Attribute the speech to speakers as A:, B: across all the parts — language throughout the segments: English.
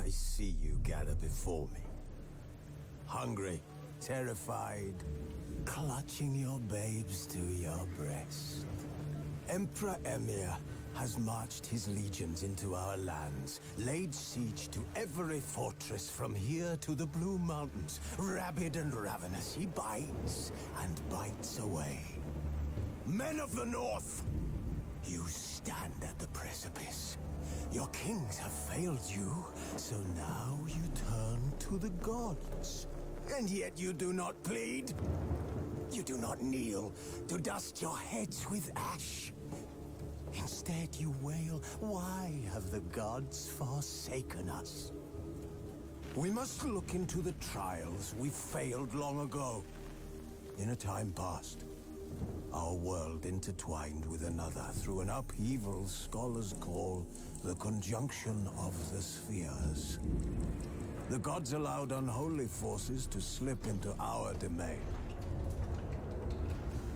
A: I see you gather before me. Hungry, terrified, clutching your babes to your breast. Emperor Emir has marched his legions into our lands, laid siege to every fortress from here to the Blue Mountains. Rabid and ravenous, he bites and bites away. Men of the North, you stand at the precipice. Your kings have failed you, so now you turn to the gods. And yet you do not plead. You do not kneel to dust your heads with ash. Instead you wail, why have the gods forsaken us? We must look into the trials we failed long ago. In a time past, our world intertwined with another through an upheaval scholars call the conjunction of the spheres. The gods allowed unholy forces to slip into our domain.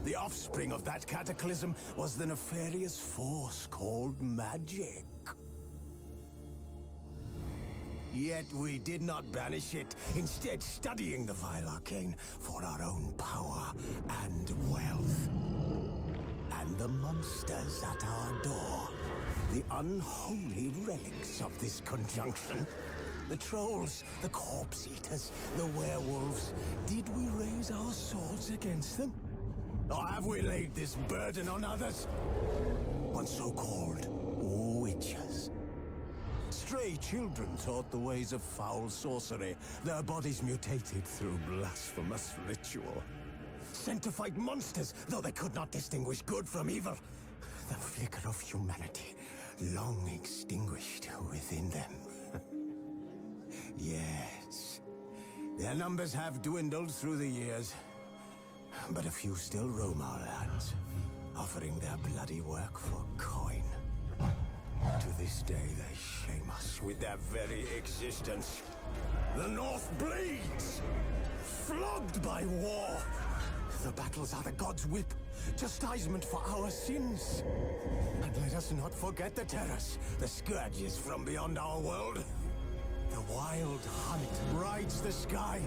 A: The offspring of that cataclysm was the nefarious force called magic. Yet we did not banish it, instead studying the vile arcane for our own power and wealth. And the monsters at our door, the unholy relics of this conjunction. The trolls, the corpse-eaters, the werewolves. Did we raise our swords against them? Or have we laid this burden on others? On so-called witches. Stray children taught the ways of foul sorcery, their bodies mutated through blasphemous ritual. Sent to fight monsters, though they could not distinguish good from evil. The flicker of humanity, long extinguished within them. Yes, their numbers have dwindled through the years. But a few still roam our lands, offering their bloody work for coin. To this day, they shame us with their very existence. The North bleeds, flogged by war. The battles are the gods' whip, chastisement for our sins. And let us not forget the terrors, the scourges from beyond our world. The wild hunt rides the sky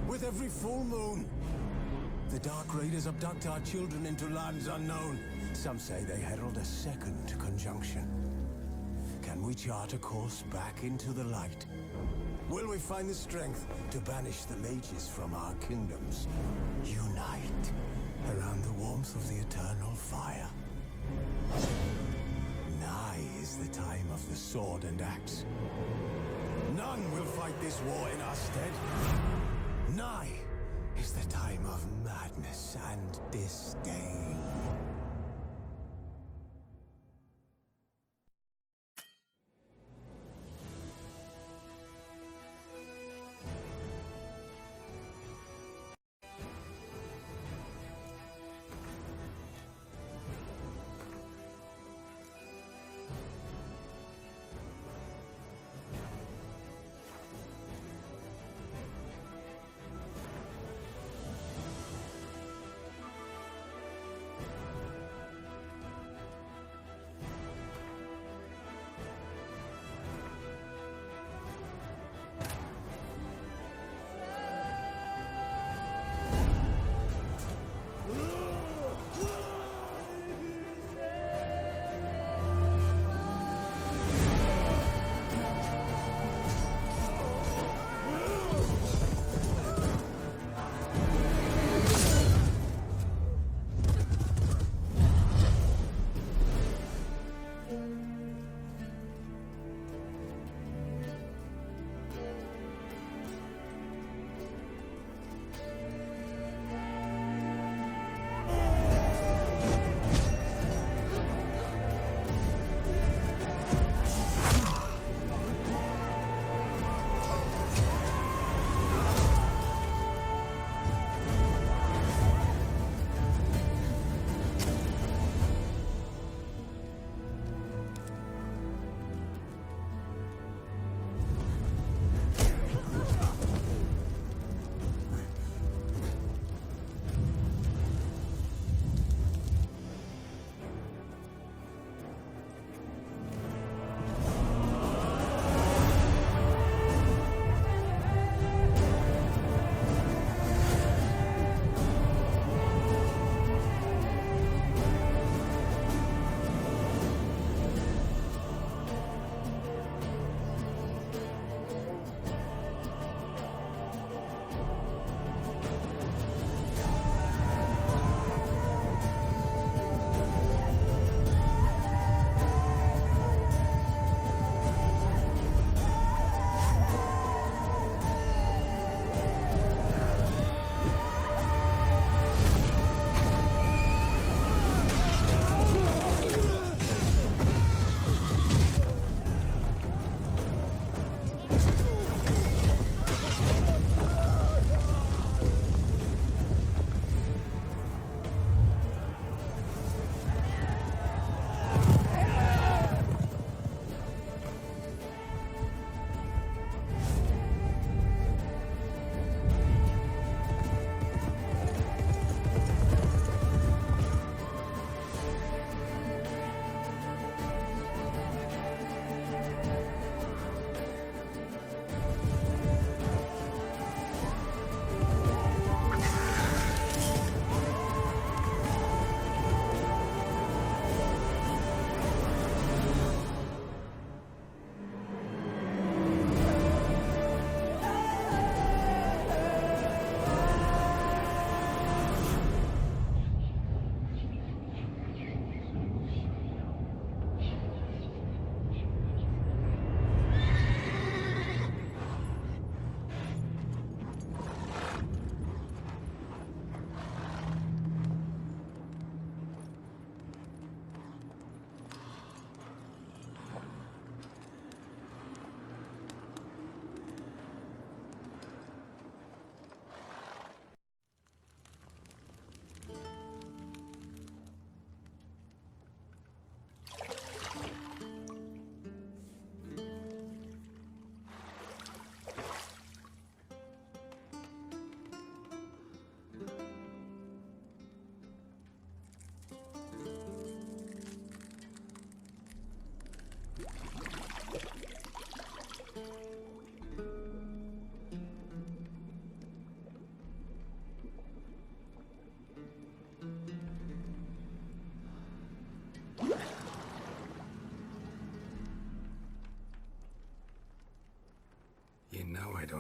A: with every full moon. The Dark Raiders abduct our children into lands unknown. Some say they herald a second conjunction. Can we chart a course back into the light? Will we find the strength to banish the mages from our kingdoms? Unite around the warmth of the eternal fire. Nigh is the time of the sword and axe. None will fight this war in our stead. Nigh is the time of madness and disdain.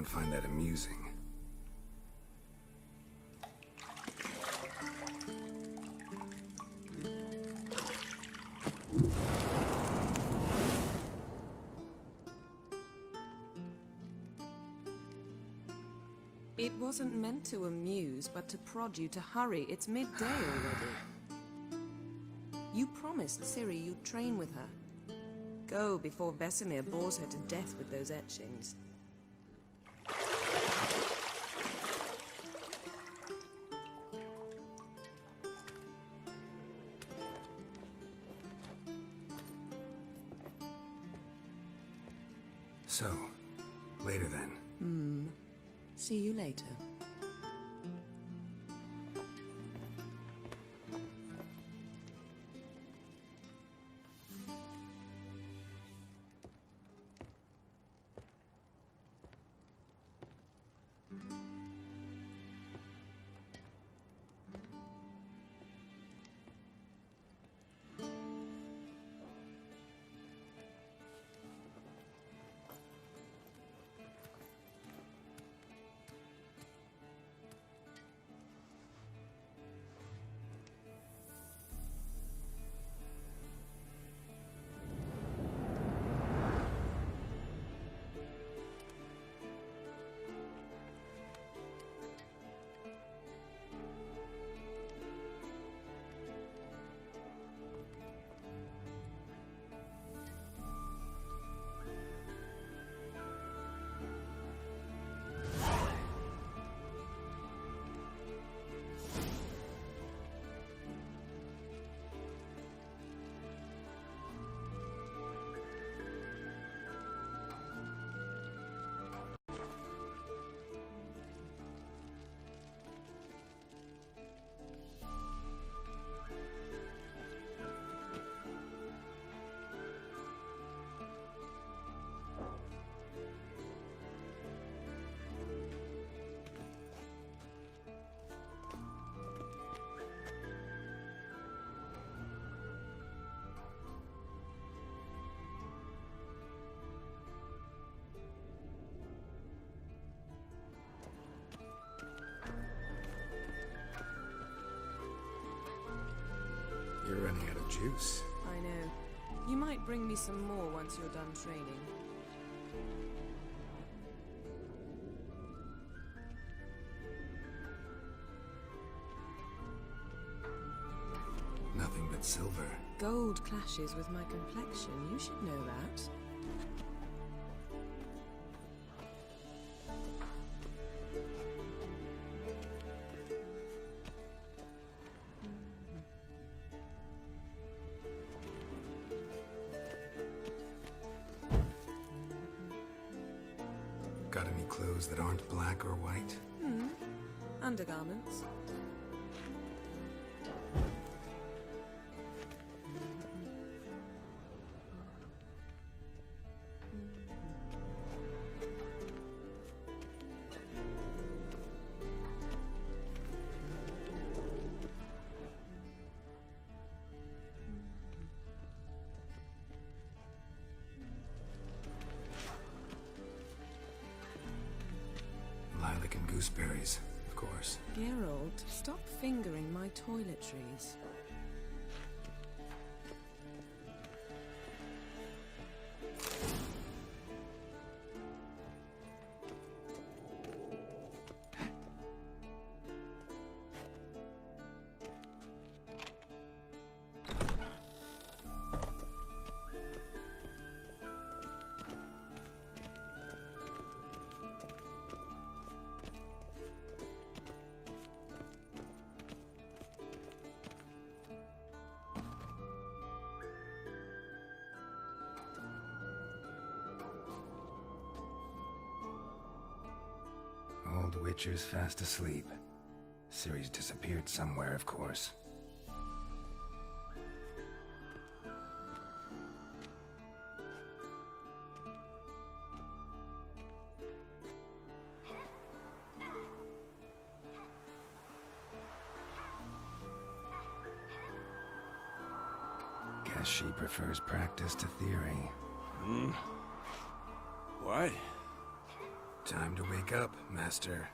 B: don't find that amusing.
C: It wasn't meant to amuse, but to prod you to hurry. It's midday already. You promised Ciri you'd train with her. Go before Vesemir bores her to death with those etchings.
B: So, later then.
C: See you later.
B: You're running out of juice.
C: I know. You might bring me some more once you're done training.
B: Nothing but silver.
C: Gold clashes with my complexion. You should know that.
B: Got any clothes that aren't black or white?
C: Undergarments.
B: Lilac and gooseberries, of course.
C: Geralt, stop fingering my toiletries.
B: Old Witcher's fast asleep. Ciri's disappeared somewhere, of course. Guess she prefers practice to theory.
A: Why?
B: Time to wake up, Master.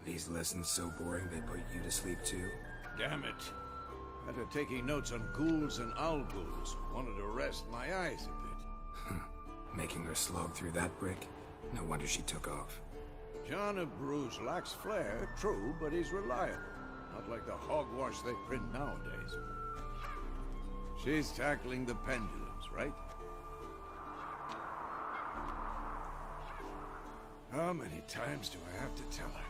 B: These lessons so boring they put you to sleep too?
D: Damn it. After taking notes on ghouls and owl-ghouls, wanted to rest my eyes a bit.
B: Making her slog through that brick? No wonder she took off.
D: John of Bruges lacks flair, true, but he's reliable. Not like the hogwash they print nowadays. She's tackling the pendulums, right? How many times do I have to tell her?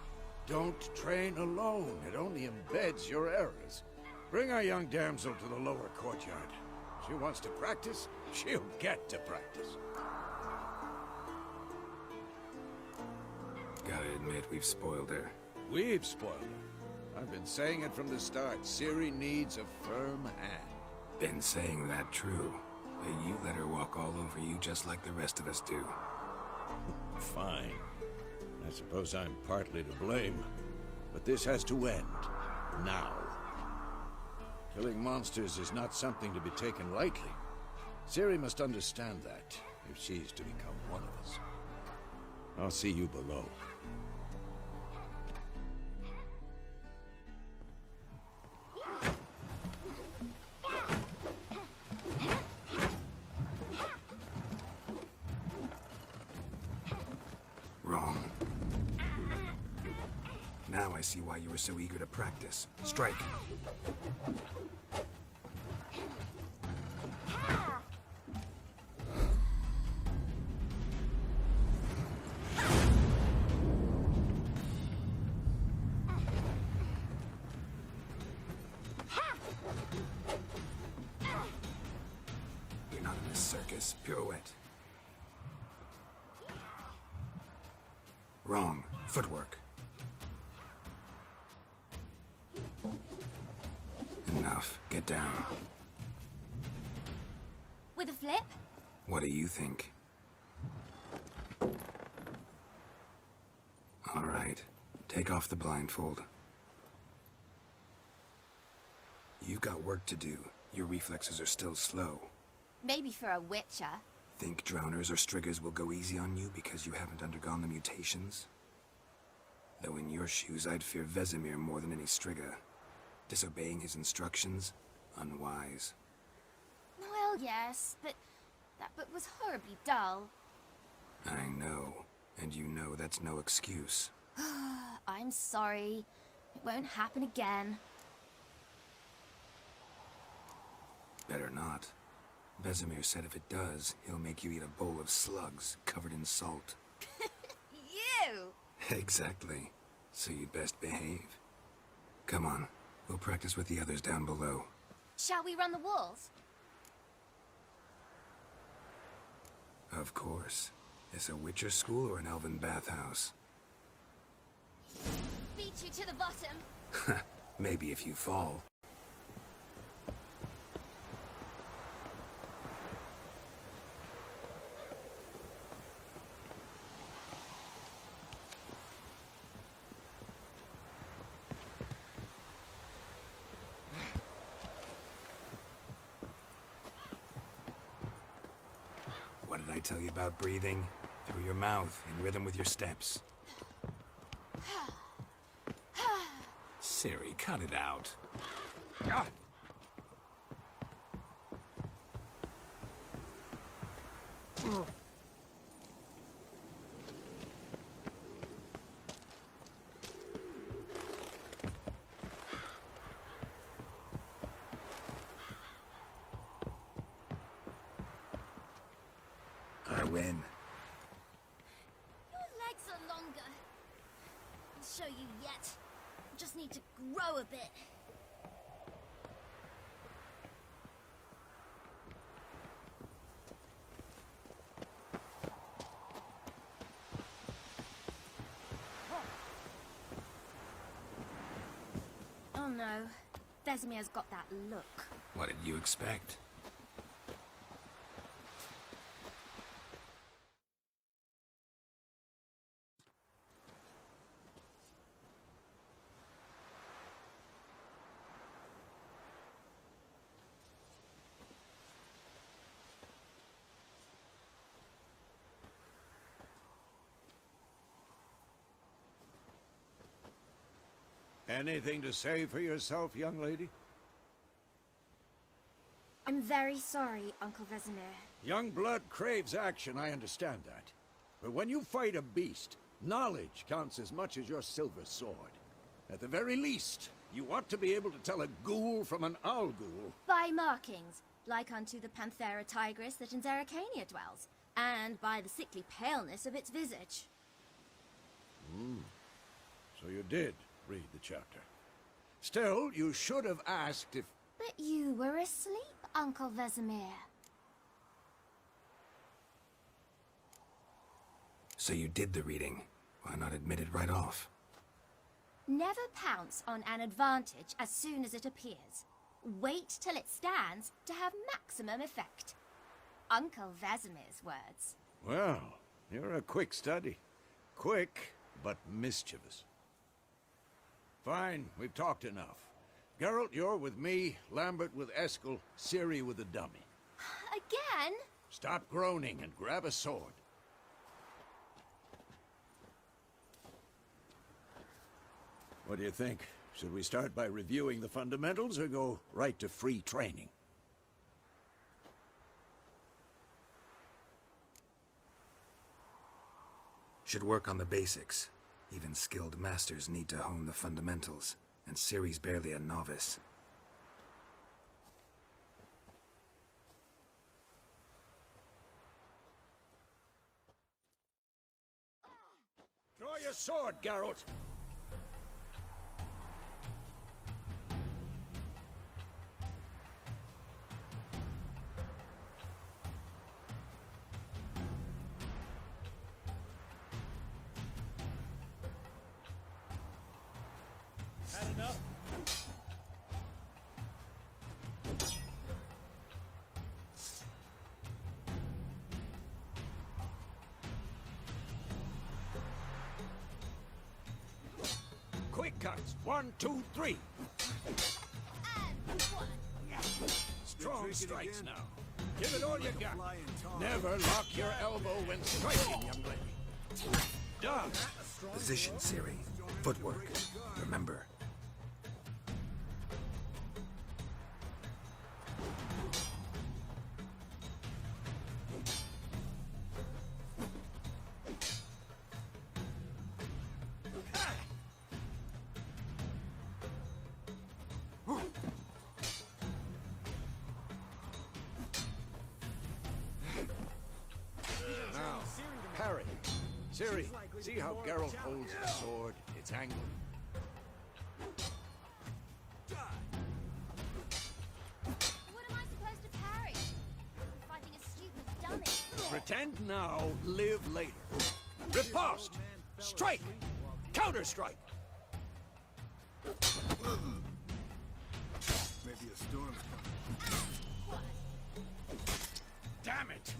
D: Don't train alone. It only embeds your errors. Bring our young damsel to the lower courtyard. She wants to practice, she'll get to practice.
B: Gotta admit, we've spoiled her.
D: We've spoiled her. I've been saying it from the start. Ciri needs a firm hand.
B: Been saying that true. But you let her walk all over you just like the rest of us do.
D: Fine. I suppose I'm partly to blame. But this has to end. Now. Killing monsters is not something to be taken lightly. Ciri must understand that, if she's to become one of us. I'll see you below.
B: Wrong. Now I see why you were so eager to practice. Strike. You're not in a circus. Pirouette. Wrong. Footwork. Enough. Get down.
E: With a flip?
B: What do you think? All right. Take off the blindfold. You've got work to do. Your reflexes are still slow.
E: Maybe for a witcher.
B: Think drowners or striggers will go easy on you because you haven't undergone the mutations? Though in your shoes, I'd fear Vesemir more than any strigger. Disobeying his instructions? Unwise.
E: Well, yes, but that book was horribly dull.
B: I know. And you know that's no excuse.
E: I'm sorry. It won't happen again.
B: Better not. Vesemir said if it does, he'll make you eat a bowl of slugs covered in salt.
E: You!
B: Exactly. So you'd best behave. Come on. We'll practice with the others down below.
E: Shall we run the walls?
B: Of course. Is a Witcher school or an elven bathhouse?
E: Beat you to the bottom.
B: Maybe if you fall. What did I tell you about breathing? Through your mouth, in rhythm with your steps. Ciri, cut it out. Ah! I win.
E: Your legs are longer. I'll show you yet. Just need to grow a bit. Oh no. Vesemir's got that look.
B: What did you expect?
D: Anything to say for yourself, young lady?
E: I'm very sorry, Uncle Vesemir.
D: Young blood craves action, I understand that. But when you fight a beast, knowledge counts as much as your silver sword. At the very least, you ought to be able to tell a ghoul from an owl ghoul.
E: By markings, like unto the Panthera tigris that in Zerrikania dwells, and by the sickly paleness of its visage.
D: So you did read the chapter. Still, you should have asked if...
E: But you were asleep, Uncle Vesemir.
B: So you did the reading. Why not admit it right off?
E: Never pounce on an advantage as soon as it appears. Wait till it stands to have maximum effect. Uncle Vesemir's words.
D: Well, you're a quick study. Quick, but mischievous. Fine, we've talked enough. Geralt, you're with me, Lambert with Eskel, Ciri with the dummy.
E: Again?
D: Stop groaning and grab a sword. What do you think? Should we start by reviewing the fundamentals or go right to free training?
B: Should work on the basics. Even skilled masters need to hone the fundamentals, and Ciri's barely a novice.
D: Draw your sword, Geralt! Had enough? Quick cuts. 1, 2, 3. Strong strikes now. Give it all you got. Never lock your elbow when striking, young lady. Done.
B: Position, Ciri. Footwork. Remember.
D: Now, parry. Ciri, see how Geralt holds the sword, its angle?
E: What am I supposed to parry? I'm fighting a stupid dummy.
D: Pretend now, live later. Riposte! Strike! Counter-strike!
A: Maybe a storm's coming.
D: Damn it!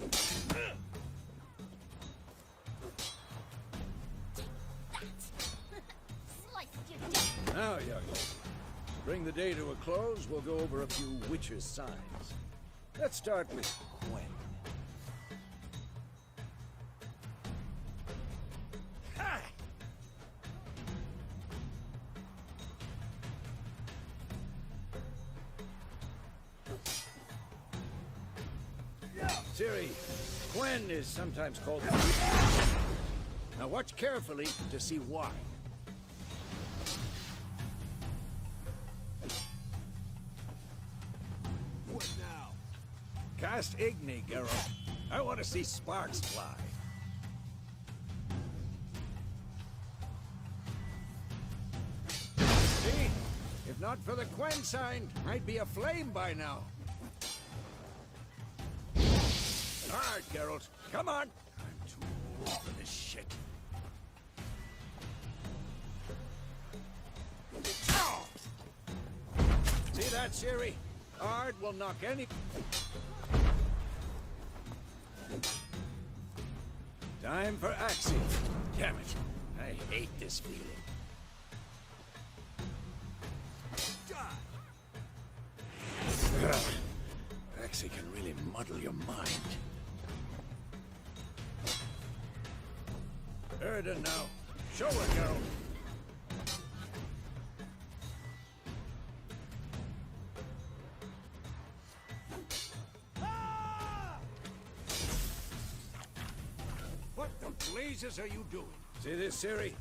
E: Slice your dick.
D: Now, young lady, to bring the day to a close, we'll go over a few witches' signs. Let's start with Gwen. Ha! Ciri, Gwen is sometimes called the witch. Now watch carefully to see why.
A: What now?
D: Cast Igni, Geralt. I want to see sparks fly. See? If not for the Quen sign, I'd be aflame by now. Hard, Geralt. Come on. I'm too old for this shit. Ow! See that, Ciri? Ard will knock any... Time for Axie. Damn it. I hate this feeling. Ugh. Axie can really muddle your mind. Erda now. Show her, Geralt. blazes are you doing? See this, Siri?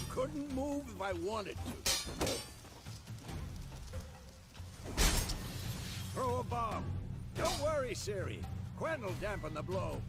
D: Couldn't move if I wanted to. Throw a bomb. Don't worry, Siri. Quen will dampen the blow.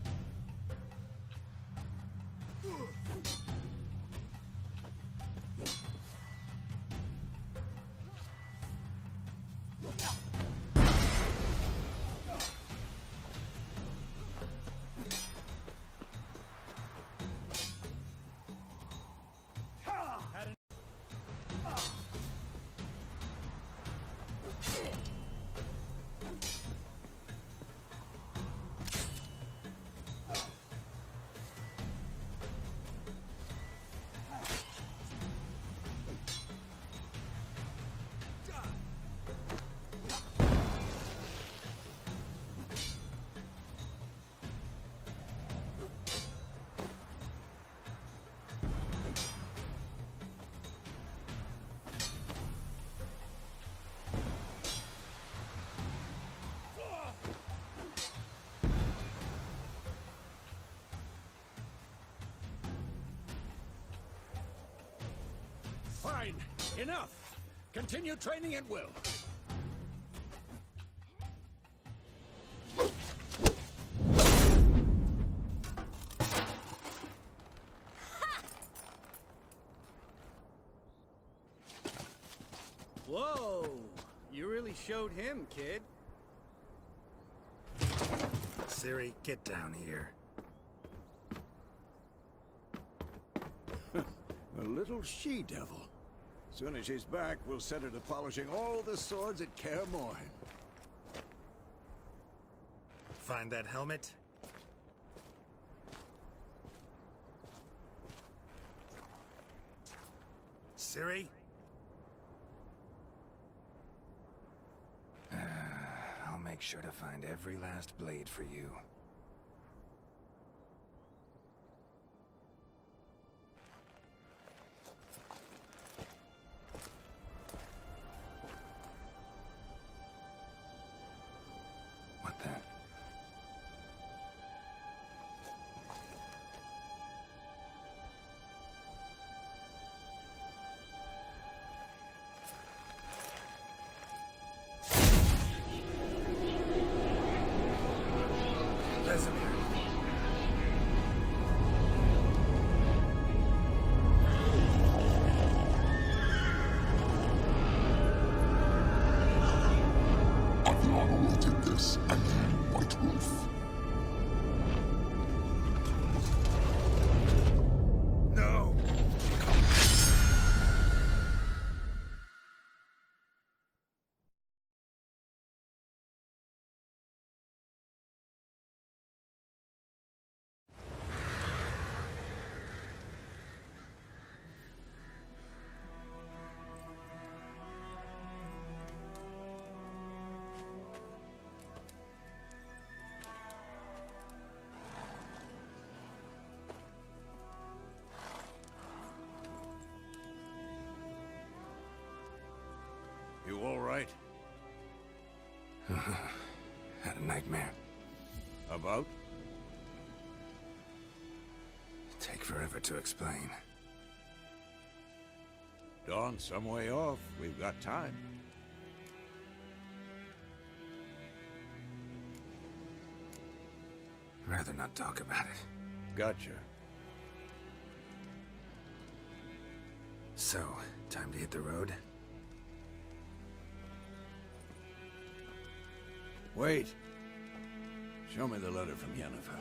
D: Fine. Enough. Continue training at will.
F: Whoa! You really showed him, kid.
B: Siri, get down here.
D: A little she-devil. Soon as she's back, we'll set her to polishing all the swords at Kaer Morhen.
B: Find that helmet? Siri? I'll make sure to find every last blade for you. What the? Vesemir.
G: Aviana will take this, and you, White Wolf.
B: No!
D: You all right?
B: Had a nightmare.
D: About?
B: Take forever to explain.
D: Dawn's some way off. We've got time.
B: Rather not talk about it.
D: Gotcha.
B: So, time to hit the road?
D: Wait. Show me the letter from Yennefer.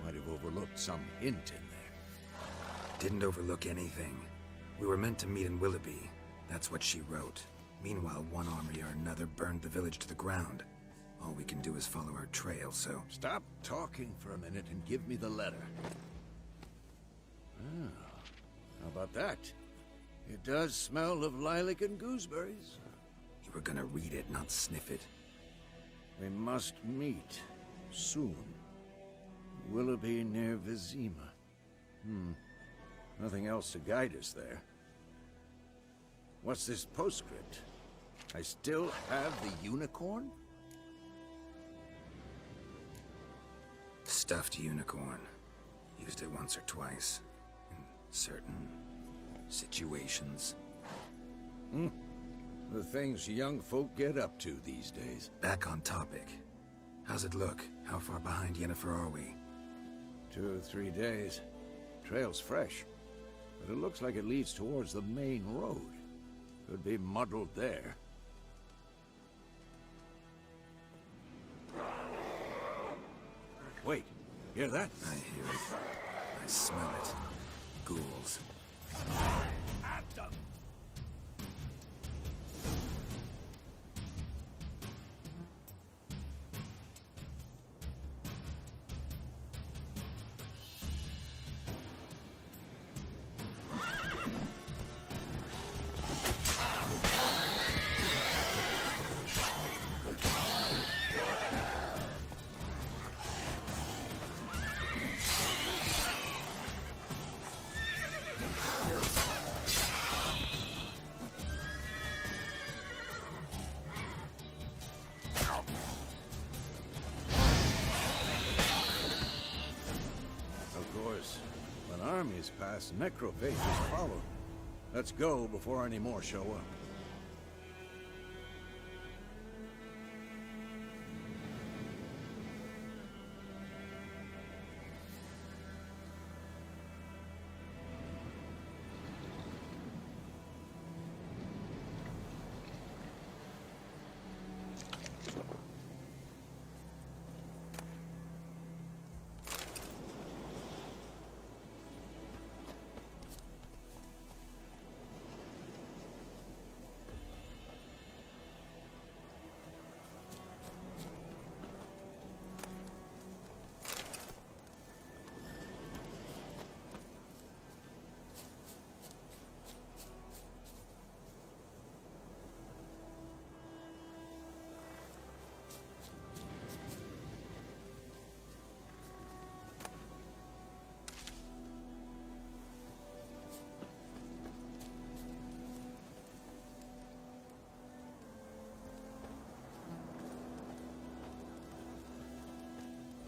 D: Might have overlooked some hint in there.
B: Didn't overlook anything. We were meant to meet in Willoughby. That's what she wrote. Meanwhile, one army or another burned the village to the ground. All we can do is follow her trail, so...
D: Stop talking for a minute and give me the letter. Ah, how about that? It does smell of lilac and gooseberries.
B: You were gonna read it, not sniff it.
D: We must meet. Soon. Willoughby near Vizima. Nothing else to guide us there. What's this postscript? I still have the unicorn?
B: Stuffed unicorn. Used it once or twice. In certain situations.
D: The things young folk get up to these days.
B: Back on topic. How's it look? How far behind Yennefer are we?
D: 2 or 3 days. Trail's fresh, but it looks like it leads towards the main road. Could be muddled there. Wait, hear that?
B: I hear it. I smell it. Ghouls.
D: At them! Armies pass, necrophages follow. Let's go before any more show up.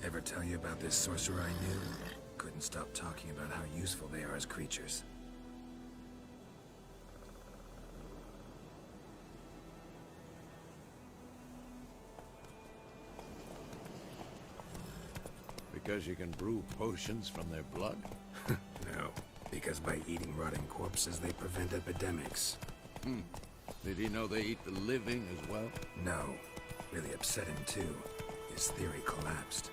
B: Ever tell you about this sorcerer I knew? Couldn't stop talking about how useful they are as creatures.
D: Because you can brew potions from their blood?
B: No, because by eating rotting corpses, they prevent epidemics.
D: Did he know they eat the living as well?
B: No. Really upset him, too. His theory collapsed.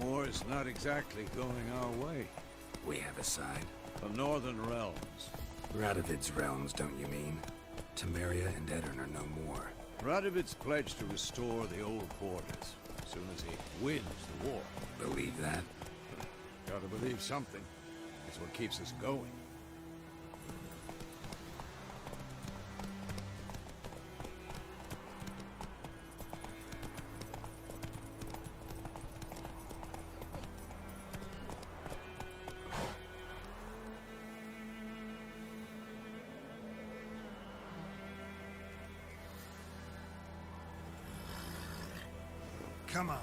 D: War's not exactly going our way.
B: We have a side.
D: The Northern Realms.
B: Radovid's realms, don't you mean? Temeria and Edirn are no more.
D: Radovid's pledged to restore the old borders as soon as he wins the war.
B: Believe that?
D: Gotta believe something. It's what keeps us going.
B: Come on.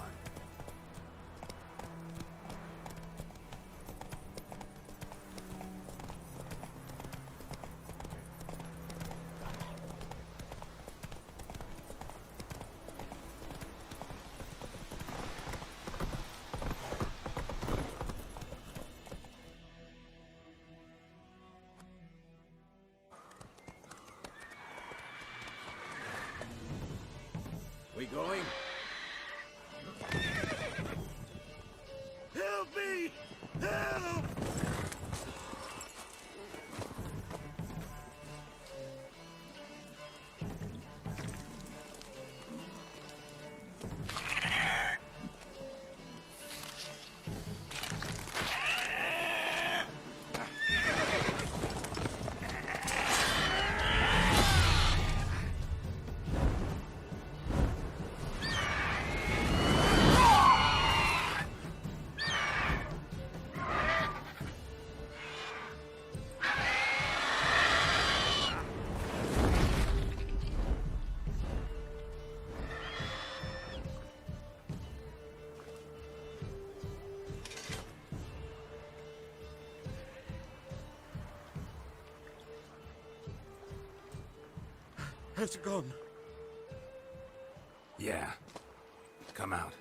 D: We going?
H: Has it gone?
B: Yeah. Come out.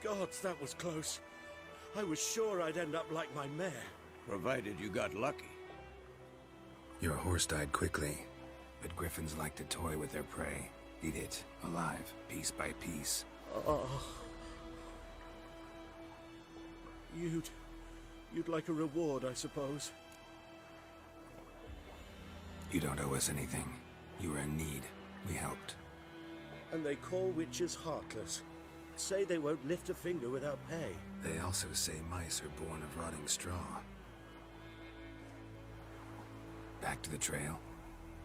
H: Gods, that was close. I was sure I'd end up like my mare.
D: Provided you got lucky.
B: Your horse died quickly, but griffins like to toy with their prey. Eat it, alive, piece by piece.
H: Oh. You'd like a reward, I suppose.
B: You don't owe us anything. You were in need. We helped.
H: And they call witches heartless. Say they won't lift a finger without pay.
B: They also say mice are born of rotting straw. Back to the trail?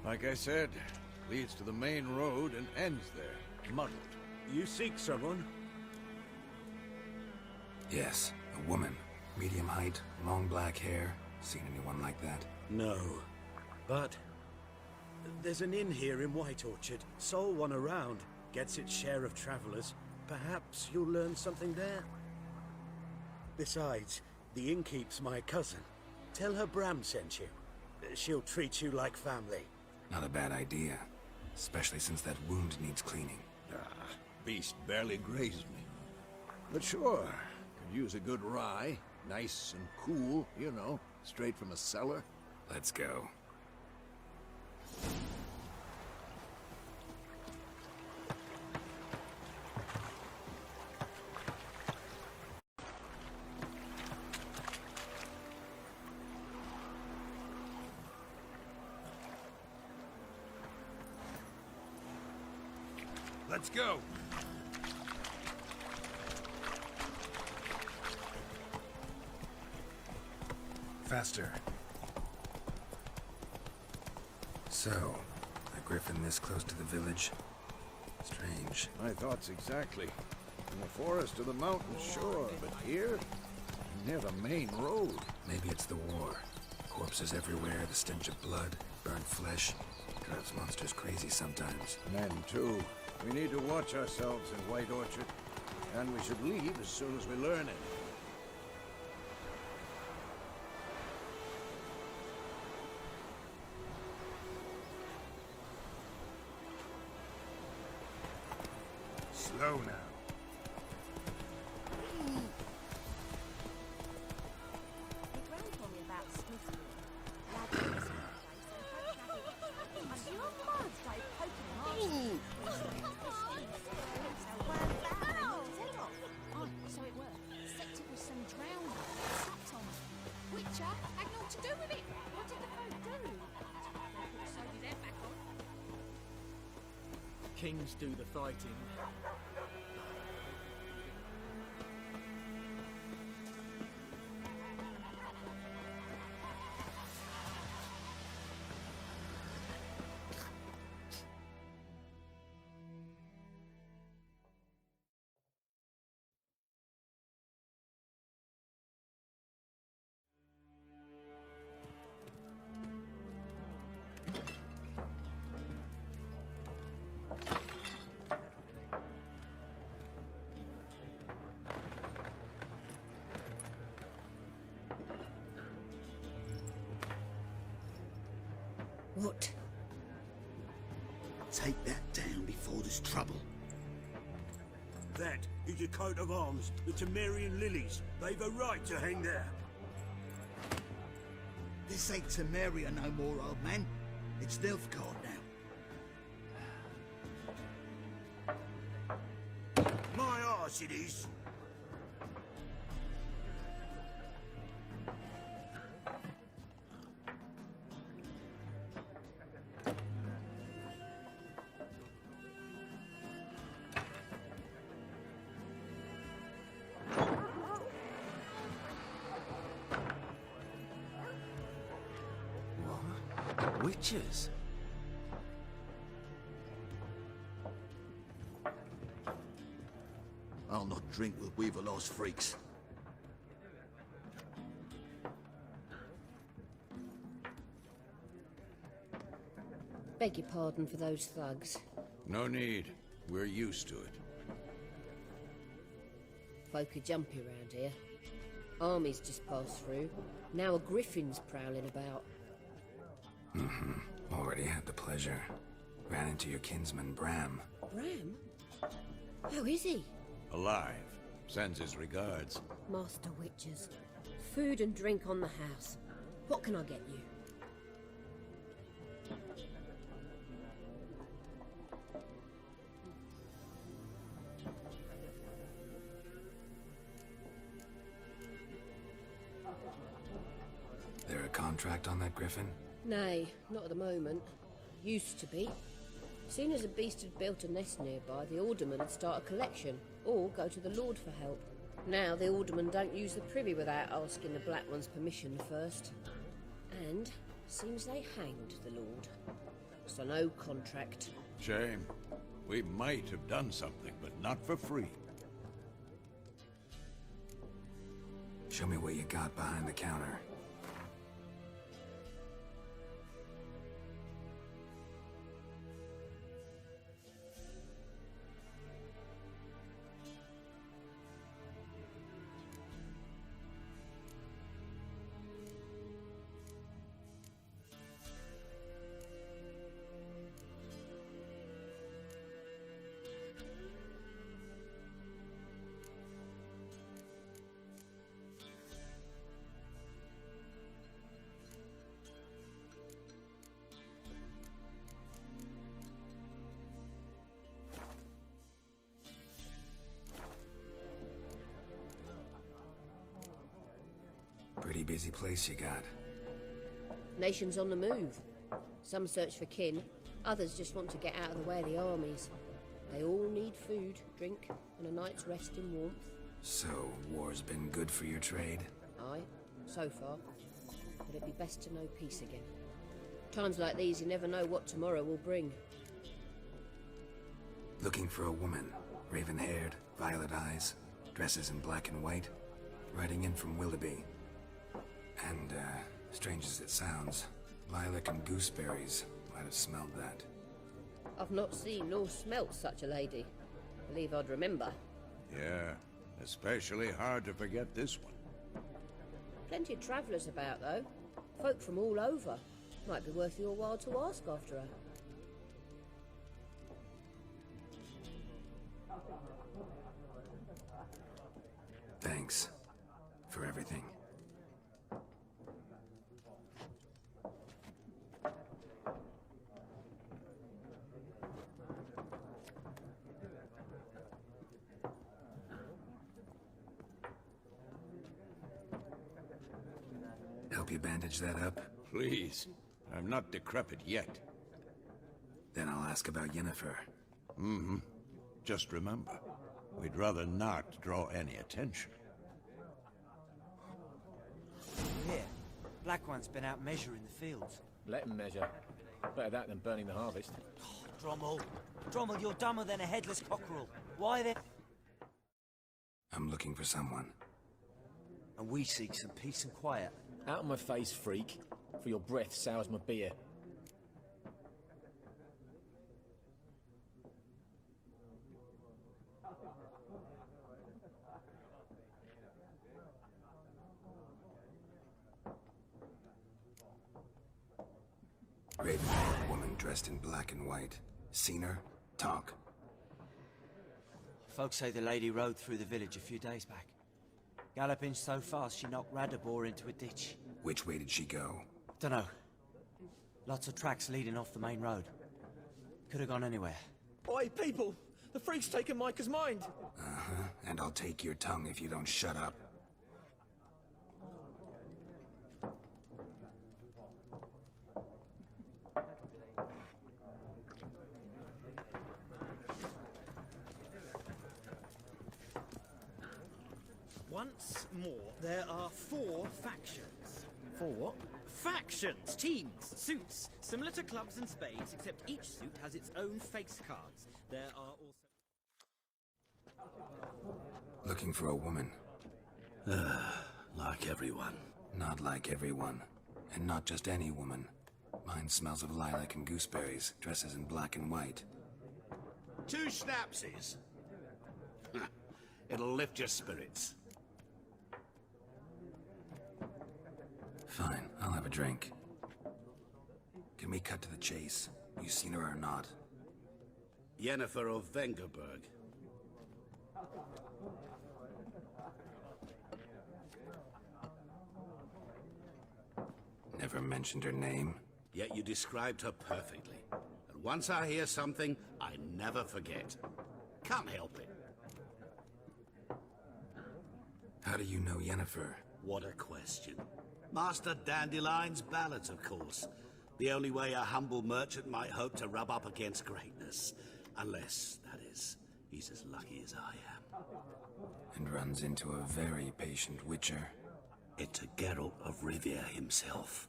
D: Like I said, leads to the main road and ends there, muddled.
H: You seek someone?
B: Yes, a woman. Medium height, long black hair. Seen anyone like that?
H: No. But there's an inn here in White Orchard. Sole one around. Gets its share of travelers. Perhaps you'll learn something there. Besides, the innkeep's my cousin. Tell her Bram sent you. She'll treat you like family.
B: Not a bad idea. Especially since that wound needs cleaning.
D: Beast barely grazed me. But sure, could use a good rye. Nice and cool, you know, straight from a cellar.
B: Let's go.
D: Let's go.
B: Faster. So, a griffin this close to the village? Strange.
D: My thoughts exactly. In the forest or the mountain, sure, but here? Near the main road.
B: Maybe it's the war. Corpses everywhere, the stench of blood, burnt flesh. Drives monsters crazy sometimes.
D: Men, too. We need to watch ourselves in White Orchard. And we should leave as soon as we learn it.
B: Slow now.
F: Kings do the fighting.
C: What?
I: Take that down before there's trouble.
H: That is a coat of arms, the Temerian lilies. They've a right to hang there.
I: This ain't Temeria no more, old man. It's Nilfgaard now.
H: My arse it is.
B: Witches?
I: I'll not drink with Weaverlaw's freaks.
C: Beg your pardon for those thugs.
D: No need. We're used to it.
C: Folk are jumpy around here.
J: Armies just passed through. Now a griffin's prowling about.
B: Already had the pleasure. Ran into your kinsman, Bram.
J: Bram? How is he?
D: Alive. Sends his regards.
J: Master Witchers. Food and drink on the house. What can I get you?
B: There a contract on that griffin?
J: Nay, not at the moment. Used to be. Soon as a beast had built a nest nearby, the alderman would start a collection, or go to the Lord for help. Now the aldermen don't use the privy without asking the Black One's permission first. And seems they hanged the Lord. So no contract.
D: Shame. We might have done something, but not for free.
B: Show me what you got behind the counter. Pretty busy place you got.
J: Nations on the move. Some search for kin, others just want to get out of the way of the armies. They all need food, drink, and a night's rest in warmth.
B: So, war's been good for your trade?
J: Aye, so far. But it'd be best to know peace again. Times like these, you never know what tomorrow will bring.
B: Looking for a woman. Raven-haired, violet eyes, dresses in black and white. Riding in from Willoughby. And, strange as it sounds, lilac and gooseberries might have smelled that.
J: I've not seen nor smelt such a lady. Believe I'd remember.
D: Yeah, especially hard to forget this one.
J: Plenty of travellers about, though. Folk from all over. Might be worth your while to ask after her.
B: Thanks. For everything. Help you bandage that up?
D: Please. I'm not decrepit yet.
B: Then I'll ask about Yennefer.
D: Just remember, we'd rather not draw any attention.
K: Here, Black One's been out measuring the fields.
F: Let him measure. Better that than burning the harvest.
K: Drommel. Drommel, you're dumber than a headless cockerel. Why then?
B: I'm looking for someone.
K: And we seek some peace and quiet.
F: Out of my face, freak. For your breath sours my beer.
B: Raven-haired woman dressed in black and white. Seen her? Talk.
K: Folks say the lady rode through the village a few days back. Galloping so fast she knocked Radabor into a ditch.
B: Which way did she go?
K: Dunno. Lots of tracks leading off the main road. Could have gone anywhere.
F: Oi, people! The freak's taken Micah's mind!
B: And I'll take your tongue if you don't shut up.
H: Once more, there are 4 factions.
F: 4 what?
L: Factions, teams, suits, similar to clubs and spades, except each suit has its own face cards. There are also...
B: Looking for a woman.
H: Like everyone.
B: Not like everyone. And not just any woman. Mine smells of lilac and gooseberries, dresses in black and white.
I: 2 schnapsies. It'll lift your spirits.
B: Fine, I'll have a drink. Can we cut to the chase? You seen her or not?
H: Yennefer of Vengerberg.
B: Never mentioned her name.
H: Yet you described her perfectly. And once I hear something, I never forget. Can't help it.
B: How do you know Yennefer?
H: What a question. Master Dandelion's ballads, of course. The only way a humble merchant might hope to rub up against greatness. Unless, that is, he's as lucky as I am.
B: And runs into a very patient witcher.
H: It's a Geralt of Rivia himself.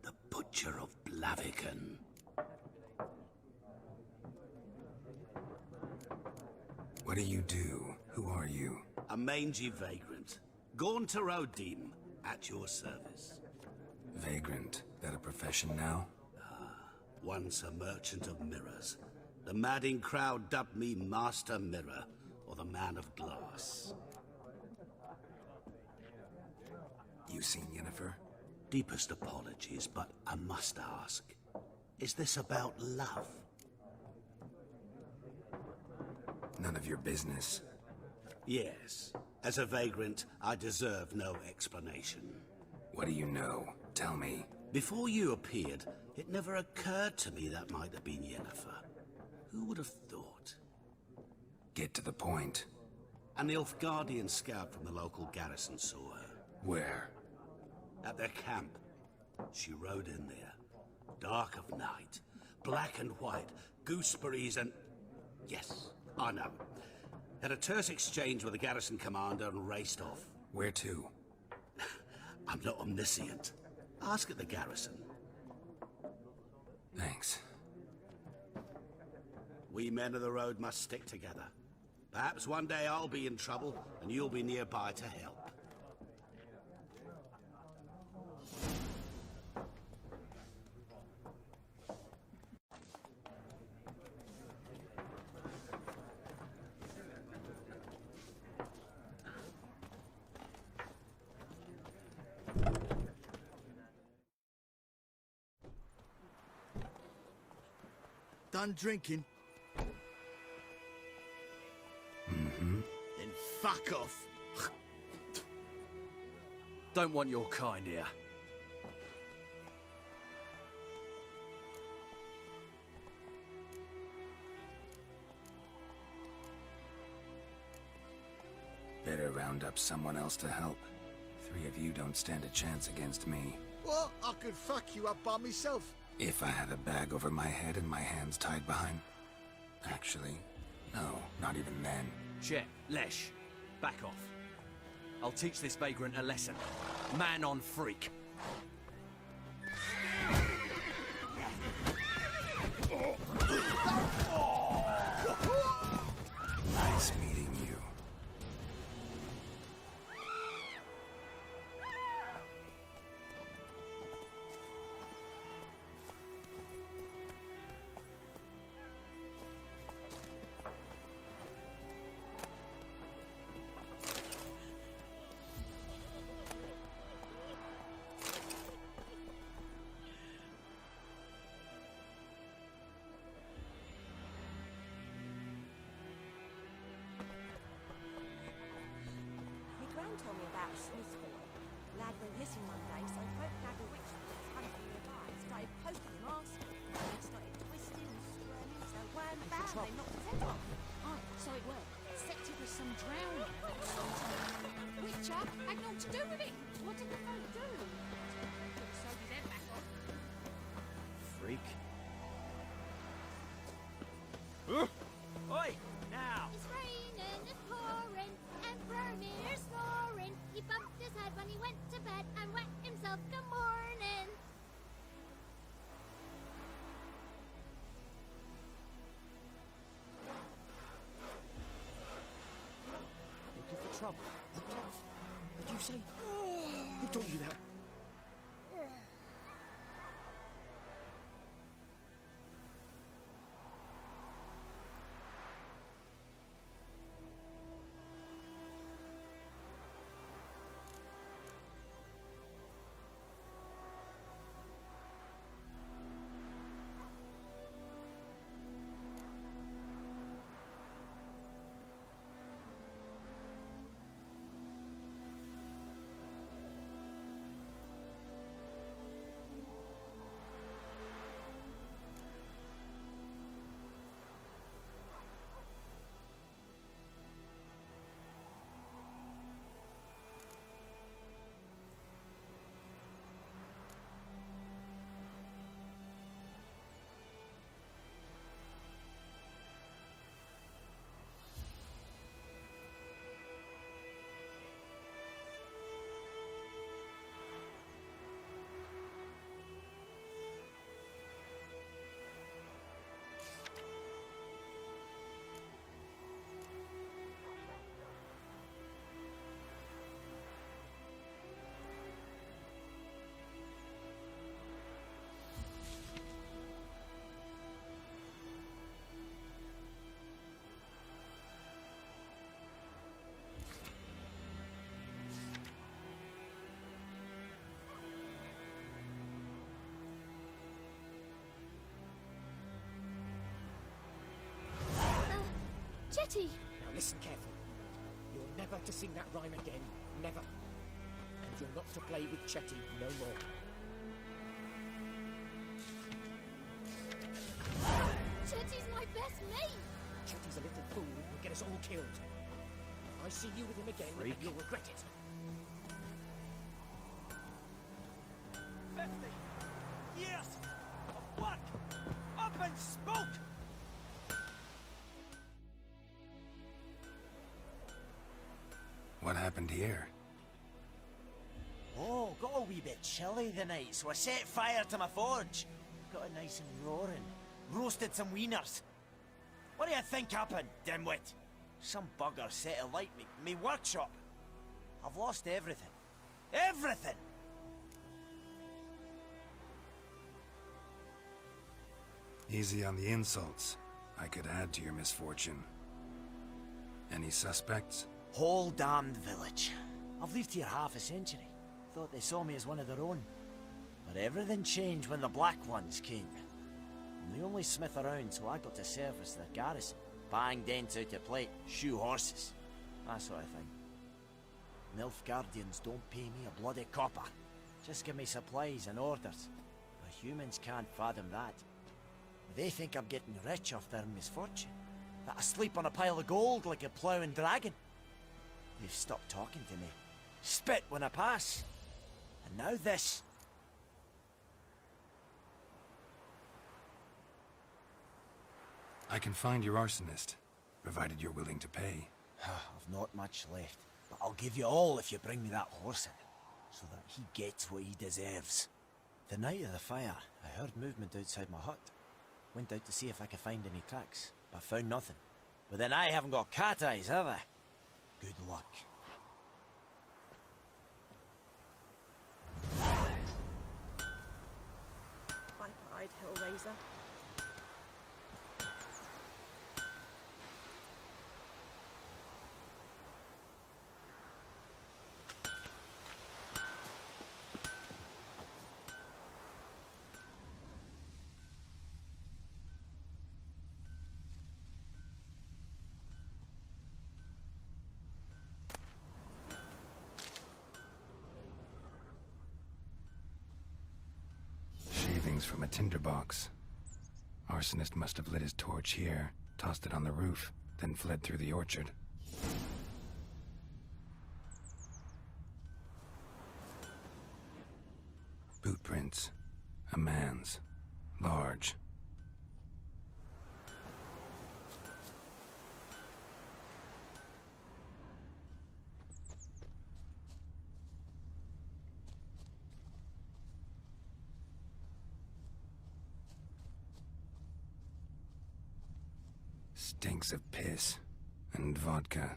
H: The Butcher of Blaviken.
B: What do you do? Who are you?
H: A mangy vagrant. Gaunter Odim, at your service.
B: Vagrant. That a profession now?
H: Once a merchant of mirrors. The madding crowd dubbed me Master Mirror, or the Man of Glass.
B: You seen Yennefer?
H: Deepest apologies, but I must ask. Is this about love?
B: None of your business.
H: Yes. As a vagrant, I deserve no explanation.
B: What do you know? Tell me.
H: Before you appeared, it never occurred to me that might have been Yennefer. Who would have thought?
B: Get to the point.
H: An Nilfgaardian scout from the local garrison saw her.
B: Where?
H: At their camp. She rode in there. Dark of night. Black and white. Gooseberries and... Yes, I know. Had a terse exchange with the garrison commander and raced off.
B: Where to?
H: I'm not omniscient. Ask at the garrison.
B: Thanks.
H: We men of the road must stick together. Perhaps one day I'll be in trouble and you'll be nearby to help.
I: Done drinking?
B: Mm-hmm.
I: Then fuck off.
F: Don't want your kind here.
B: Better round up someone else to help. 3 of you don't stand a chance against me.
I: What? I could fuck you up by myself.
B: If I had a bag over my head and my hands tied behind... Actually, no, not even then.
F: Chet, Lesh, back off. I'll teach this vagrant a lesson. Man on freak.
B: Nice meeting you.
M: Told me about a Smith boy. Lad went missing one day, so folk gathered witch hunting nearby, started poking him, asking. They started twisting and squirming, so one bad, they knocked his head off. Oh, so it worked. Except it was some drowning. Witcher had naught to do with it. What did the folk do? Sew his head back on.
F: Freak. Oi! Now!
E: It's raining, it's pouring, and Vermeer's snoring. He bumped his head when he went to bed and wet himself good morning.
F: Looking for trouble? What did you say? Who told you that?
M: Chetty!
L: Now listen carefully. You're never to sing that rhyme again. Never. And you're not to play with Chetty no more.
M: Chetty's my best mate!
L: Chetty's a little fool who'll get us all killed. If I see you with him again,
K: Freak.
L: you'll regret it.
K: 50 years of work up in smoke!
B: What happened here?
K: Oh, got a wee bit chilly the night, so I set fire to my forge. Got it nice and roaring. Roasted some wieners. What do you think happened, dimwit? Some bugger set alight me workshop. I've lost everything. Everything!
B: Easy on the insults. I could add to your misfortune. Any suspects?
K: Whole damned village. I've lived here half a century. Thought they saw me as one of their own. But everything changed when the Black Ones came. I'm the only smith around, so I got to service their garrison. Bang dents out of plate, shoe horses. That sort of thing. Milf Guardians don't pay me a bloody copper. Just give me supplies and orders. But humans can't fathom that. They think I'm getting rich off their misfortune. That I sleep on a pile of gold like a ploughing dragon. They've stopped talking to me. Spit when I pass. And now this.
B: I can find your arsonist, provided you're willing to pay.
K: I've not much left, but I'll give you all if you bring me that horse in, so that he gets what he deserves. The night of the fire, I heard movement outside my hut. Went out to see if I could find any tracks, but found nothing. But then I haven't got cat eyes, have I? Good luck.
M: Viper-eyed Hellraiser.
B: Shavings from a tinderbox. Arsonist must have lit his torch here, tossed it on the roof, then fled through the orchard. Boot prints. A man's. Large. Stinks of piss and vodka.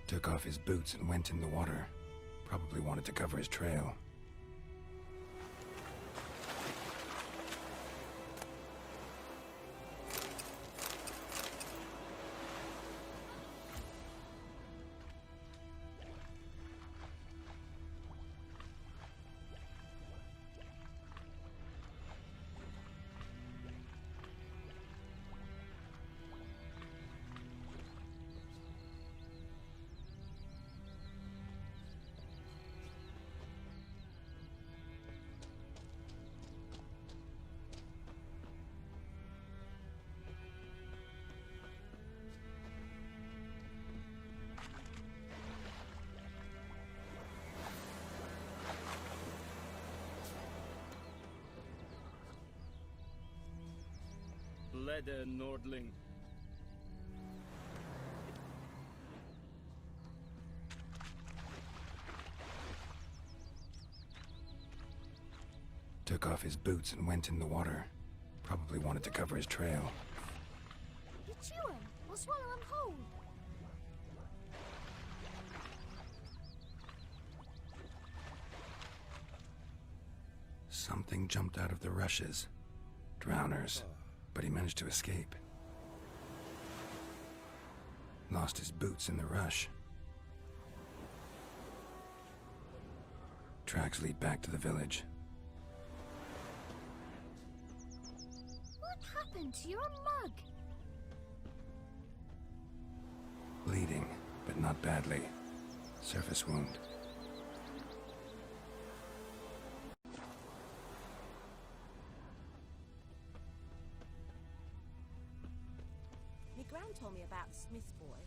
B: Took off his boots and went in the water. Probably wanted to cover his trail.
N: Leather Nordling.
B: Took off his boots and went in the water. Probably wanted to cover his trail.
M: You chew 'em or swallow 'em whole.
B: Something jumped out of the rushes. Drowners. But he managed to escape. Lost his boots in the rush. Tracks lead back to the village.
E: What happened to your mug?
B: Bleeding, but not badly. Surface wound.
M: My gran told me about the Smith boy.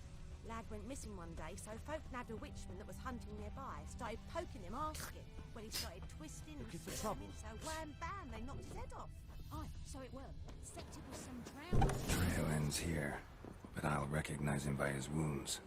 M: Lad went missing one day, so folk nabbed a witchman that was hunting nearby. Started poking him, asking. Well, he started twisting and
K: Looking for
M: squirming,
K: trouble?
M: so wham bam, they knocked his head off.
E: Aye, so it were. Except it was some drowned.
B: Trail ends here, but I'll recognize him by his wounds.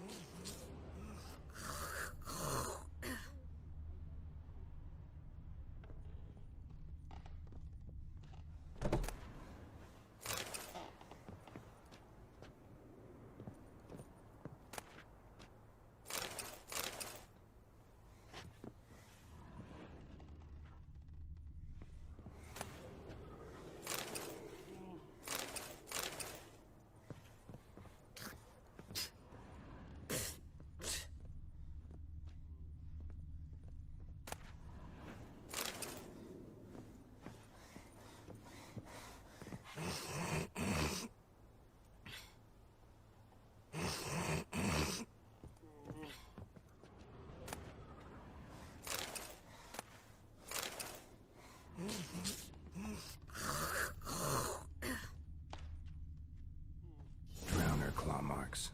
B: Drowner claw marks.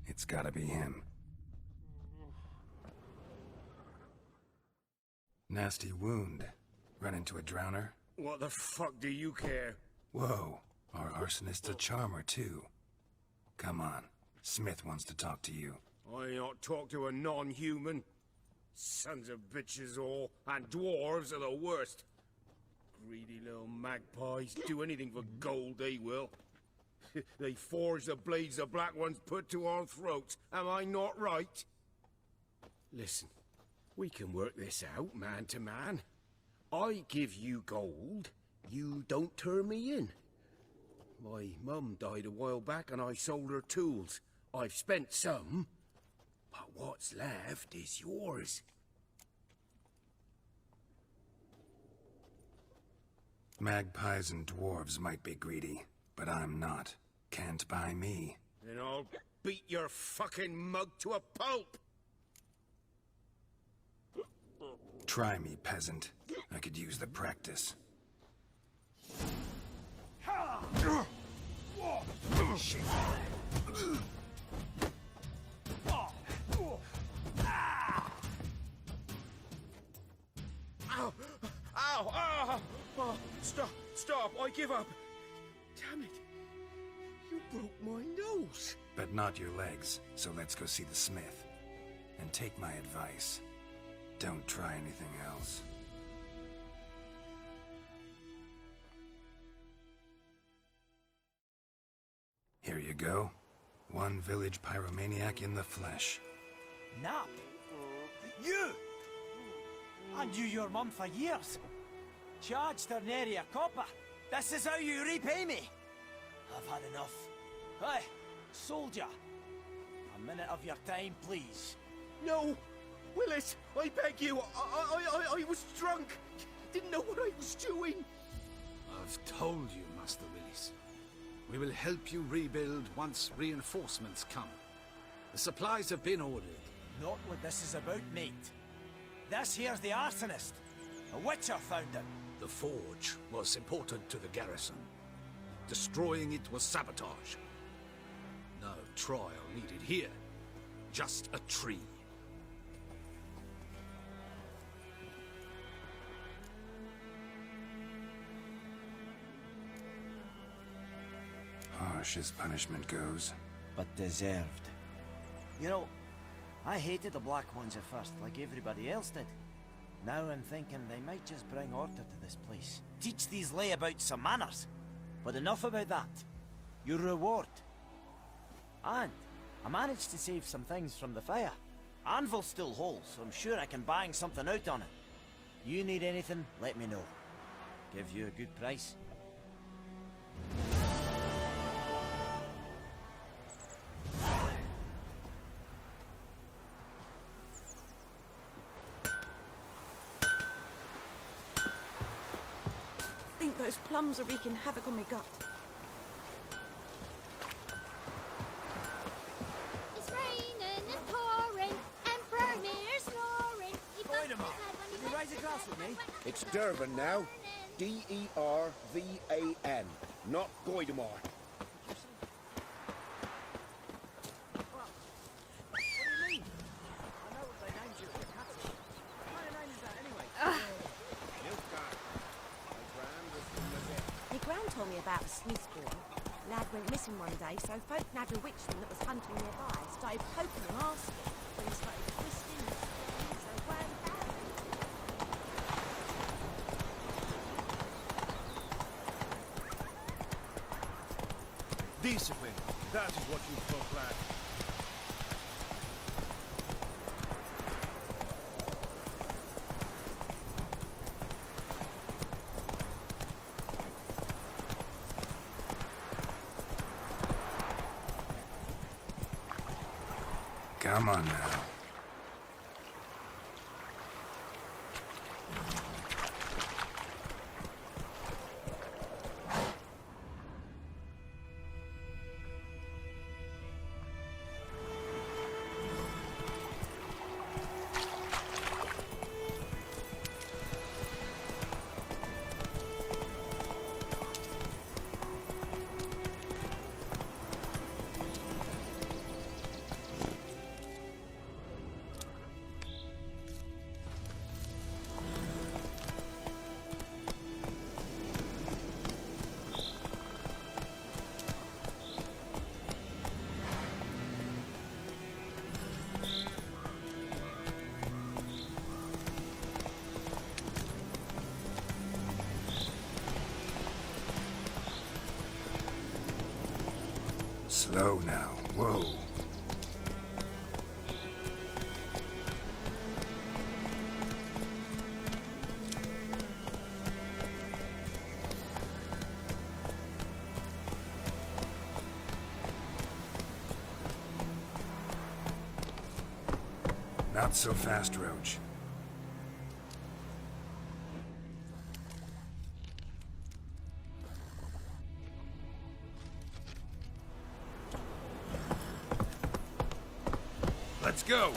B: It's gotta be him. Nasty wound. Run into a drowner?
N: What the fuck do you care?
B: Whoa, our arsonist's a charmer too. Come on, Smith wants to talk to you.
N: I ain't not talk to a non-human. Sons of bitches all, and dwarves are the worst. Greedy little magpies, do anything for gold, they will. They forge the blades the black ones put to our throats, am I not right? Listen, we can work this out, man to man. I give you gold, you don't turn me in. My mum died a while back and I sold her tools. I've spent some, but what's left is yours.
B: Magpies and dwarves might be greedy, but I'm not. Can't buy me.
N: Then I'll beat your fucking mug to a pulp!
B: Try me, peasant. I could use the practice. Shit.
N: Ow! Ow! Ow! Oh, stop! Stop! I give up! Damn it! You broke my nose!
B: But not your legs, so let's go see the smith. And take my advice. Don't try anything else. Here you go. One village pyromaniac in the flesh.
K: Nap? You! I knew your mum for years. Charged her nary a copper. This is how you repay me. I've had enough. Hey, soldier. A minute of your time, please.
N: No! Willis! I beg you! I was drunk! Didn't know what I was doing!
H: I've told you, Master Willis. We will help you rebuild once reinforcements come. The supplies have been ordered.
K: Not what this is about, mate. This here's the arsonist. A witcher found him.
H: The forge was important to the garrison. Destroying it was sabotage. No trial needed here. Just a tree.
B: Harsh as punishment goes.
K: But deserved. You know, I hated the Black Ones at first, like everybody else did. Now I'm thinking they might just bring order to this place. Teach these layabouts some manners. But enough about that. Your reward. And I managed to save some things from the fire. Anvil's still whole, so I'm sure I can bang something out on it. You need anything, let me know. Give you a good price.
M: I think those plums are wreaking havoc on my gut.
E: It's raining and pouring, and Vermeer's snoring.
F: Wait a minute. Can you raise a glass with me?
N: It's Dervan now. D-E-R-V-A-N, not Goidemar.
L: What do you mean? I know what they named you at the cutting. What kind of name is that anyway?
M: My gran told me about the Smith's boy. Lad went missing one day, so folk nabbed a witchman that was hunting nearby, started poking him, asking. Then he started twisting and squirming, so wham bam.
N: Discipline, that is what you folk lack.
B: Come on now. Slow now. Whoa. Not so fast, Roach.
N: Let's go!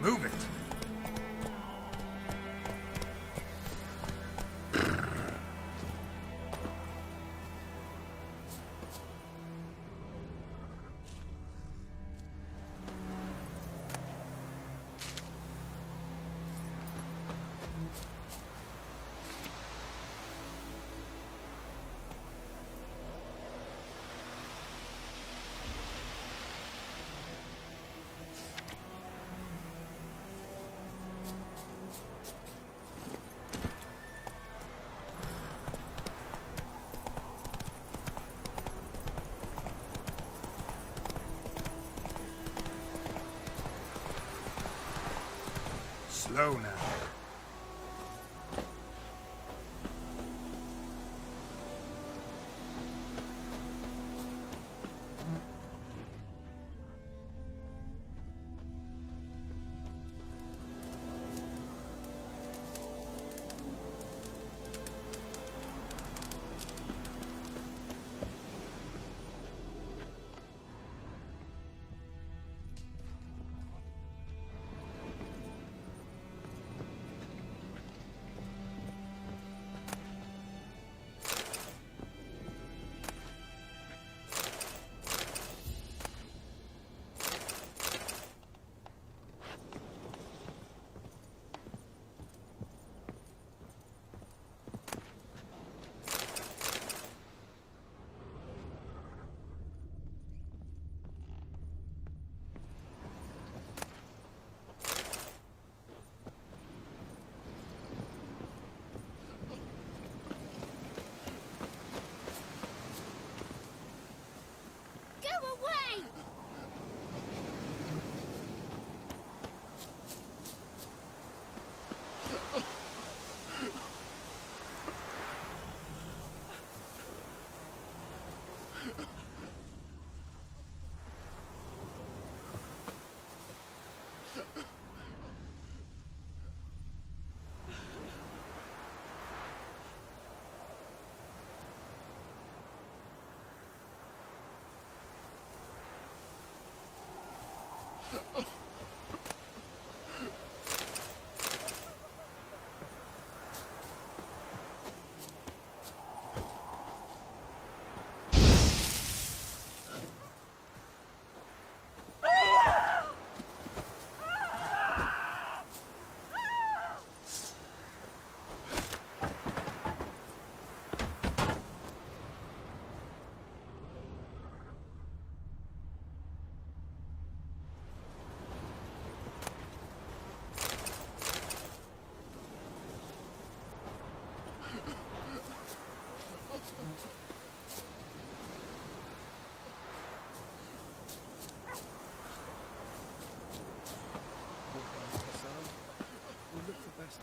N: Move it! Slow now.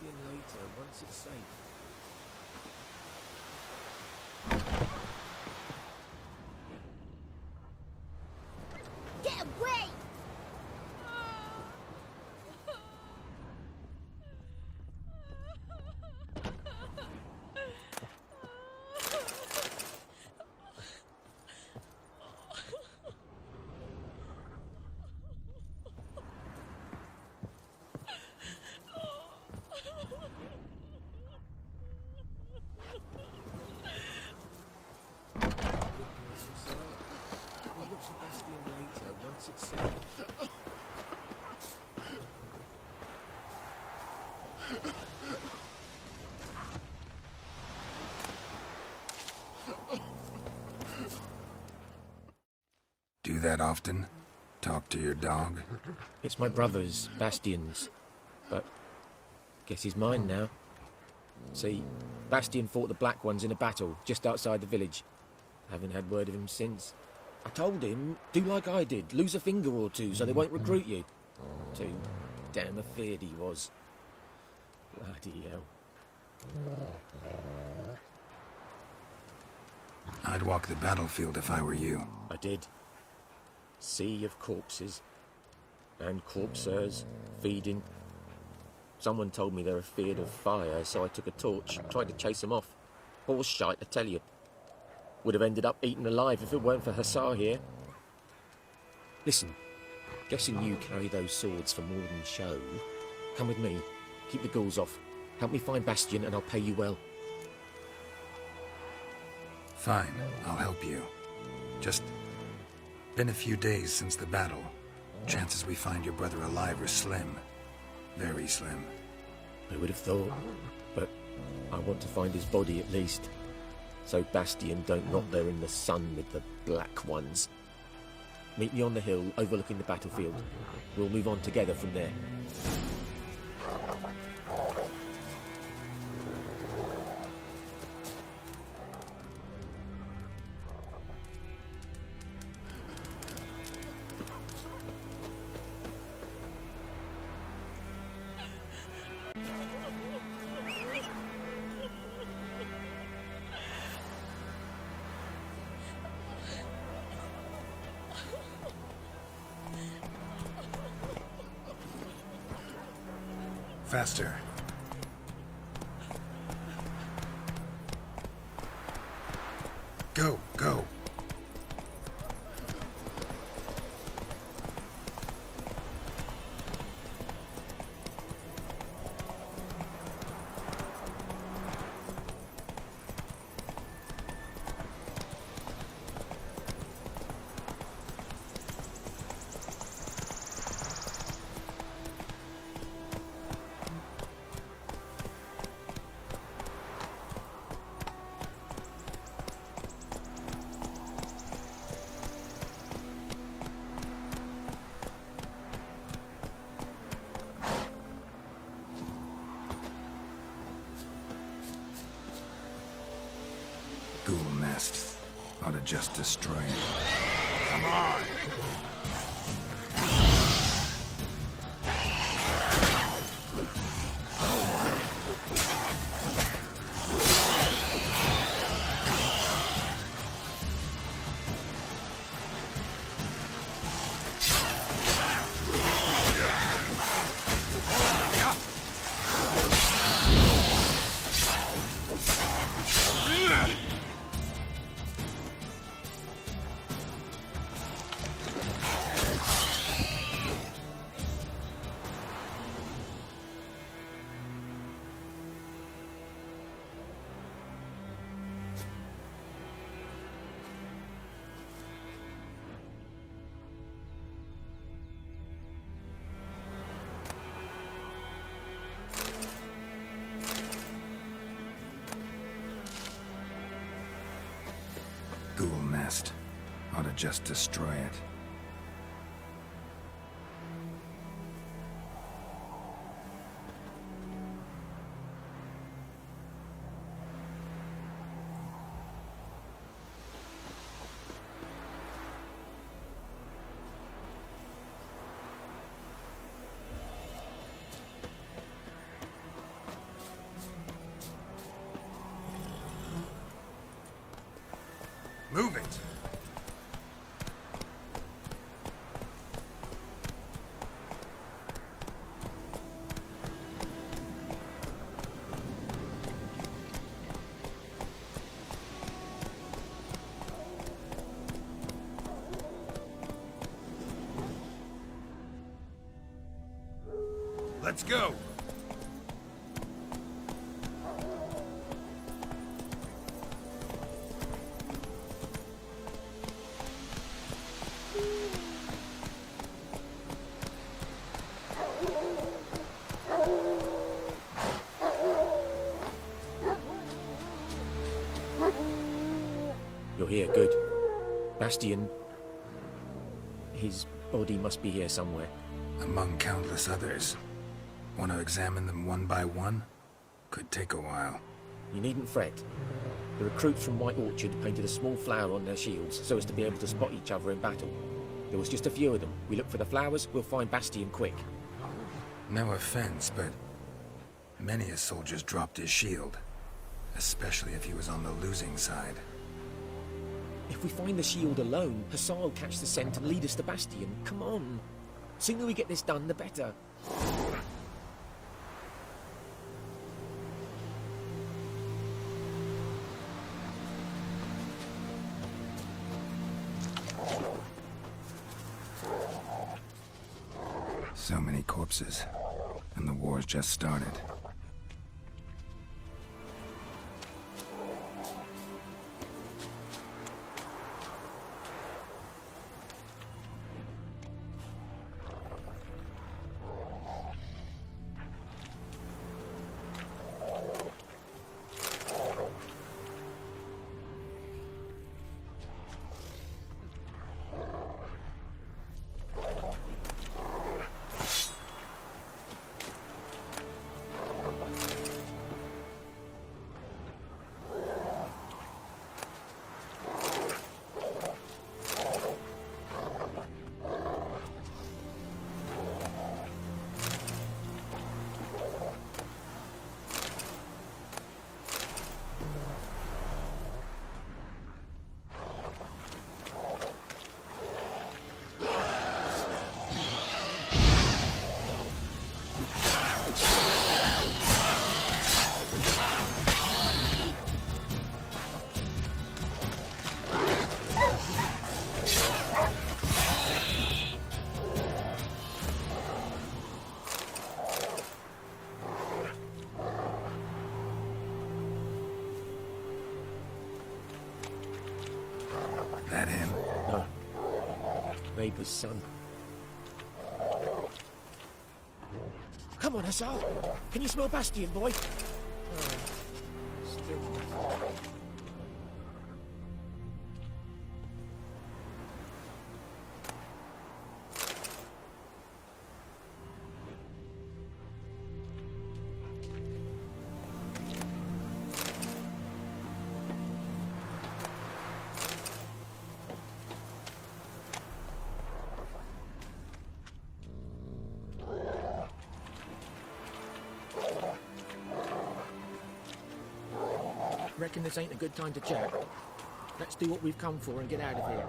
O: Later, once it's safe.
E: Get away!
O: Once it's safe.
B: Do that often? Talk to your dog?
O: It's my brother's, Bastian's. But guess he's mine now. See, Bastian fought the Black Ones in a battle just outside the village. Haven't had word of him since. I told him, do like I did, lose a finger or two so they won't recruit you. Too damn afeard he was. Bloody hell.
B: I'd walk the battlefield if I were you.
O: I did. Sea of corpses. And corpsers, feeding. Someone told me they're afeard of fire, so I took a torch, tried to chase them off. Horse shite, I tell you. Would have ended up eaten alive if it weren't for Hussar here. Listen, Guessing you carry those swords for more than show. Come with me. Keep the ghouls off. Help me find Bastion and I'll pay you well.
B: Fine, I'll help you. Just been a few days since the battle. Chances we find your brother alive are slim. Very slim.
O: I would have thought, but I want to find his body at least. So Bastion don't rot there in the sun with the Black Ones. Meet me on the hill overlooking the battlefield. We'll move on together from there.
B: Faster. Go, go. Ghoul nest. Ought to just destroy it. Come on! Ghoul nest. Ought to just destroy it. Move it! Let's go!
O: You're here, good. Bastion... his body must be here somewhere.
B: Among countless others. Want to examine them one by one? Could take a while.
O: You needn't fret. The recruits from White Orchard painted a small flower on their shields so as to be able to spot each other in battle. There was just a few of them. We look for the flowers, we'll find Bastion quick.
B: No offense, but many a soldier's dropped his shield. Especially if he was on the losing side.
O: If we find the shield alone, Hussar will catch the scent and lead us to Bastion. Come on. Sooner we get this done, the better.
B: So many corpses. And the war's just started. That him?
O: No. Neighbour's son. Come on, Hussar. Can you smell Bastion, boy? Still. Reckon this ain't a good time to chat. Let's do what we've come for and get out of here.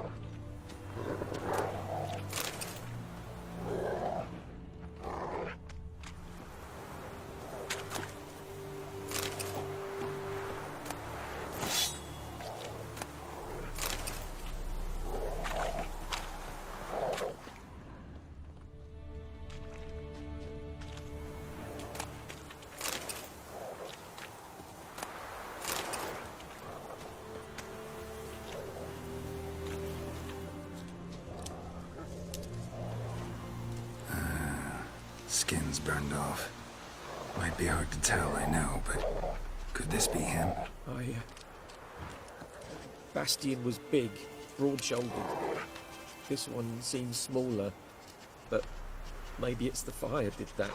B: Skin's burned off. Might be hard to tell, I know, but could this be him?
O: Bastion was big, broad-shouldered. This one seems smaller, but maybe it's the fire did that.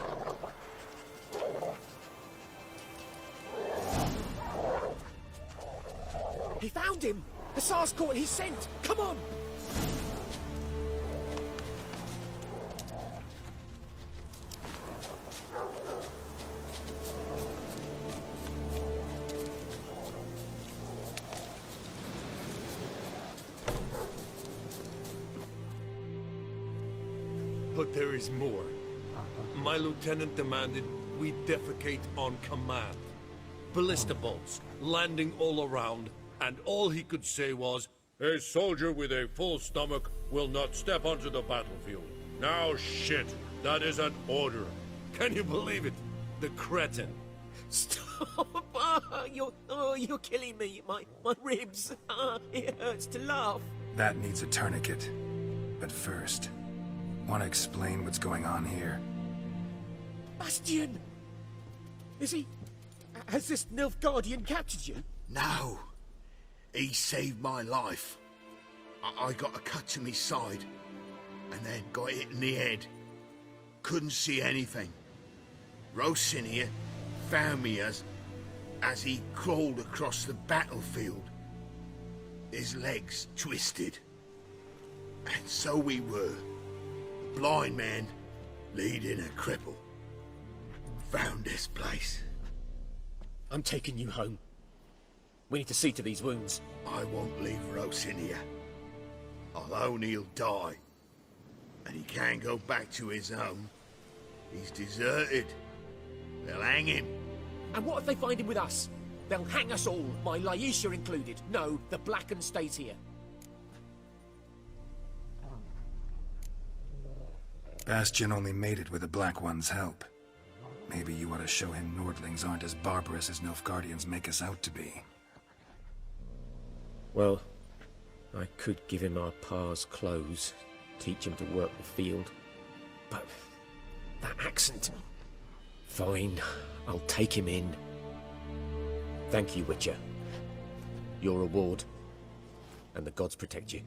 O: He found him! Hussar's caught his scent! Come on!
P: But there is more. My lieutenant demanded we defecate on command. Ballista bolts, landing all around, and all he could say was, "A soldier with a full stomach will not step onto the battlefield." Now shit, that is an order. Can you believe it? The cretin.
O: Stop! You're killing me. My ribs. It hurts to laugh.
B: That needs a tourniquet. But first, want to explain what's going on here?
O: Bastion! Is he... Has this Nilfgaardian captured you?
I: No. He saved my life. I got a cut to my side, and then got hit in the head. Couldn't see anything. Rosinia found me as he crawled across the battlefield. His legs twisted. And so we were. Blind man leading a cripple. Found this place.
O: I'm taking you home. We need to see to these wounds.
I: I won't leave Rosinia. Alone he'll die. And he can't go back to his home. He's deserted. They'll hang him.
O: And what if they find him with us? They'll hang us all, my Laisha included. No, the Blackened stays here.
B: Bastion only made it with the Black One's help. Maybe you ought to show him Nordlings aren't as barbarous as Nilfgaardians make us out to be.
O: Well, I could give him our pa's clothes, teach him to work the field. But that accent... Fine, I'll take him in. Thank you, Witcher. Your reward, and the gods protect you.